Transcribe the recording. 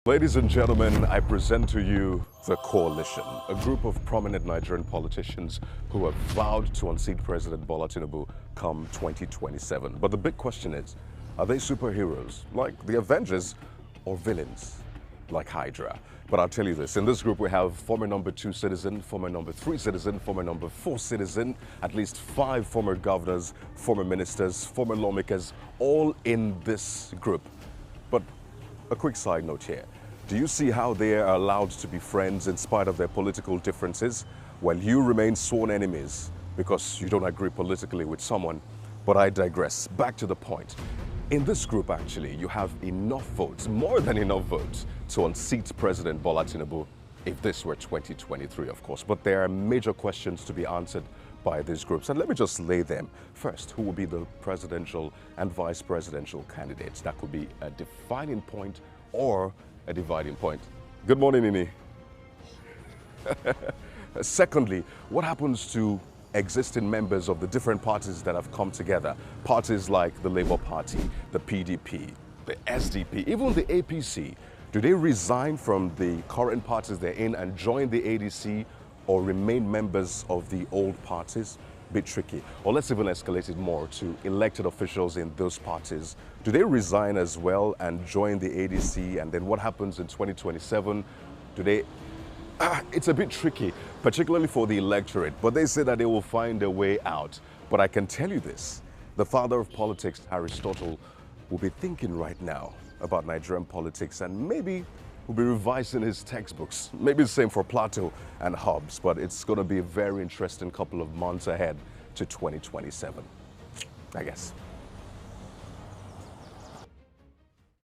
Ladies and gentlemen, I present to you the Coalition, a group of prominent Nigerian politicians who have vowed to unseat President Bola Tinubu come 2027. But the big question is, are they superheroes like the Avengers or villains like Hydra? But I'll tell you this, in this group we have former number 2 citizen, former number 3 citizen, former number 4 citizen, at least 5 former governors, former ministers, former lawmakers, all in this group. But a quick side note here. Do you see how they are allowed to be friends in spite of their political differences, while you remain sworn enemies because you don't agree politically with someone? But I digress. Back to the point. In this group, actually, you have enough votes, more than enough votes, to unseat President Bola Tinubu if this were 2023, of course. But there are major questions to be answered by these groups. And let me just lay them. First, who will be the presidential and vice presidential candidates? That could be a defining point or a dividing point. Good morning, Nini. Secondly, what happens to existing members of the different parties that have come together? Parties like the Labour Party, the PDP, the SDP, even the APC. Do they resign from the current parties they're in and join the ADC, or remain members of the old parties? Bit tricky. Or let's even escalate it more to elected officials in those parties. Do they resign as well and join the ADC? And then what happens in 2027? Do they... it's a bit tricky, particularly for the electorate, but they say that they will find a way out. But I can tell you this, the father of politics, Aristotle, will be thinking right now about Nigerian politics, and maybe will be revising his textbooks. Maybe the same for Plato and Hobbes, but it's going to be a very interesting couple of months ahead to 2027, I guess.